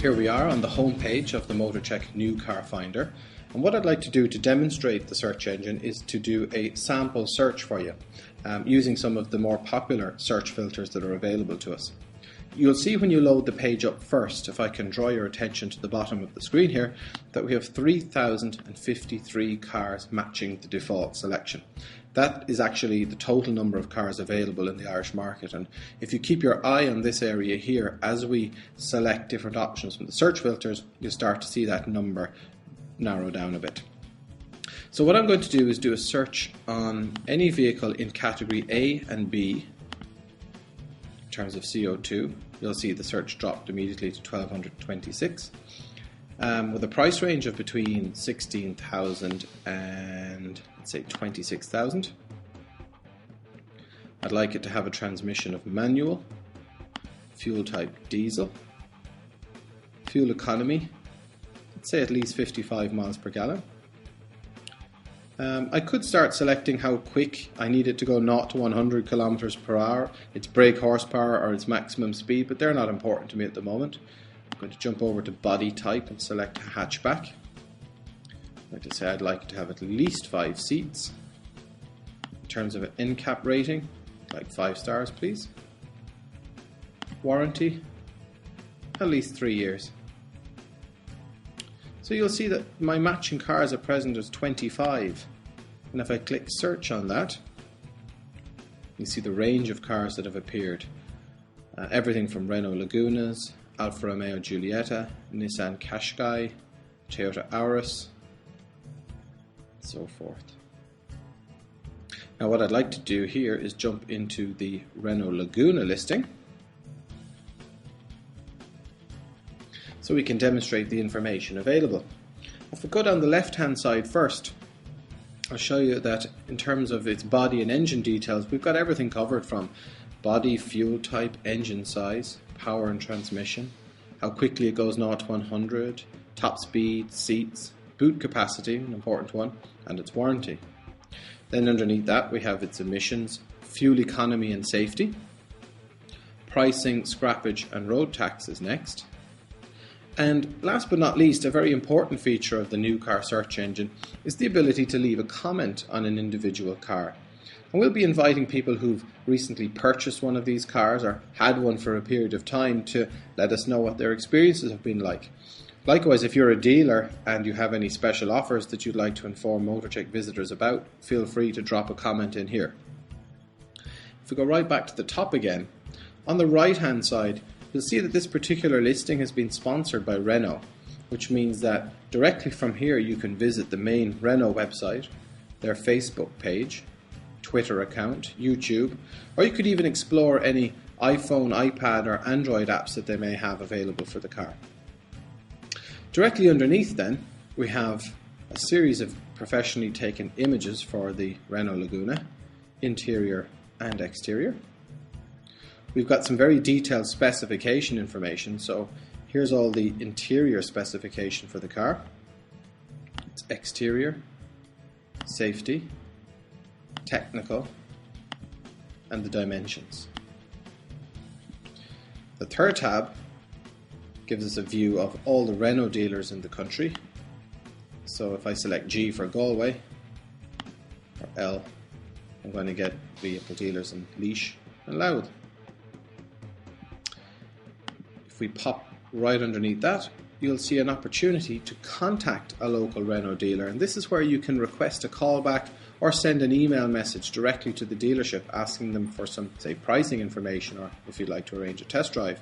Here we are on the home page of the Motorcheck New Car Finder, and what I'd like to do to demonstrate the search engine is to do a sample search for you using some of the more popular search filters that are available to us. You'll see when you load the page up first, if I can draw your attention to the bottom of the screen here, that we have 3,053 cars matching the default selection. That is actually the total number of cars available in the Irish market, and if you keep your eye on this area here, as we select different options from the search filters, you'll start to see that number narrow down a bit. So what I'm going to do is do a search on any vehicle in category A and B in terms of CO2. You'll see the search dropped immediately to 1,226 with a price range of between 16,000 and let's say 26,000. I'd like it to have a transmission of manual, fuel type diesel, fuel economy, let's say at least 55 miles per gallon. I could start selecting how quick I need it to go 0 to 100 kilometers per hour, its brake horsepower or its maximum speed, but they're not important to me at the moment. I'm going to jump over to body type and select hatchback. I'd like to say I'd like it to have at least 5 seats. In terms of an NCAP rating, like 5 stars please. Warranty, at least 3 years. So you'll see that my matching cars at present is 25, and if I click search on that, you see the range of cars that have appeared. Everything from Renault Lagunas, Alfa Romeo Giulietta, Nissan Qashqai, Toyota Auris, and so forth. Now what I'd like to do here is jump into the Renault Laguna listing, so we can demonstrate the information available. If we go down the left hand side first, I'll show you that in terms of its body and engine details, we've got everything covered from body, fuel type, engine size, power and transmission, how quickly it goes 0 to 100, top speed, seats, boot capacity, an important one, and its warranty. Then underneath that we have its emissions, fuel economy and safety, pricing, scrappage and road taxes next. And last but not least, a very important feature of the new car search engine is the ability to leave a comment on an individual car. And we'll be inviting people who've recently purchased one of these cars or had one for a period of time to let us know what their experiences have been like. Likewise, if you're a dealer and you have any special offers that you'd like to inform Motorcheck visitors about, feel free to drop a comment in here. If we go right back to the top again, on the right hand side, you'll see that this particular listing has been sponsored by Renault, which means that directly from here you can visit the main Renault website, their Facebook page, Twitter account, YouTube, or you could even explore any iPhone, iPad or Android apps that they may have available for the car. Directly underneath then, we have a series of professionally taken images for the Renault Laguna, interior and exterior. We've got some very detailed specification information, so here's all the interior specification for the car. It's exterior, safety, technical, and the dimensions. The third tab gives us a view of all the Renault dealers in the country. So if I select G for Galway, or L, I'm going to get vehicle dealers in Laois and Louth. If we pop right underneath that, you'll see an opportunity to contact a local Renault dealer, and this is where you can request a callback or send an email message directly to the dealership asking them for some, say, pricing information, or if you'd like to arrange a test drive.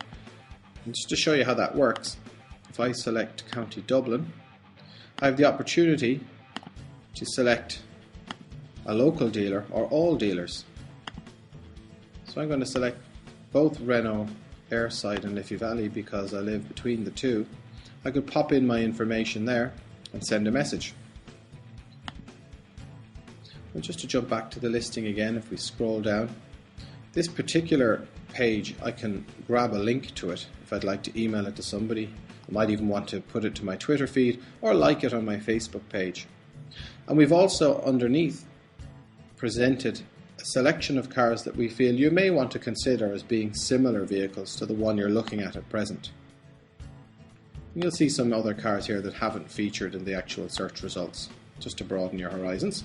And just to show you how that works, if I select County Dublin, I have the opportunity to select a local dealer or all dealers. So I'm going to select both Renault Airside and Liffey Valley because I live between the two. I could pop in my information there and send a message. And just to jump back to the listing again, if we scroll down, this particular page I can grab a link to it if I'd like to email it to somebody. I might even want to put it to my Twitter feed or like it on my Facebook page. And we've also underneath presented a selection of cars that we feel you may want to consider as being similar vehicles to the one you're looking at present. And you'll see some other cars here that haven't featured in the actual search results, just to broaden your horizons.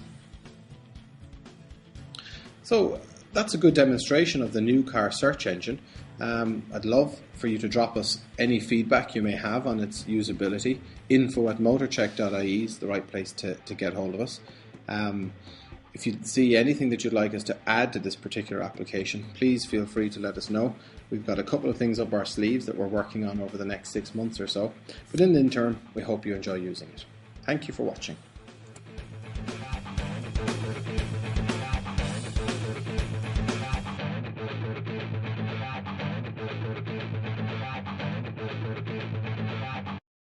So that's a good demonstration of the new car search engine. I'd love for you to drop us any feedback you may have on its usability. info@motorcheck.ie is the right place to get hold of us. If you see anything that you'd like us to add to this particular application, please feel free to let us know. We've got a couple of things up our sleeves that we're working on over the next 6 months or so. But in the interim, we hope you enjoy using it. Thank you for watching.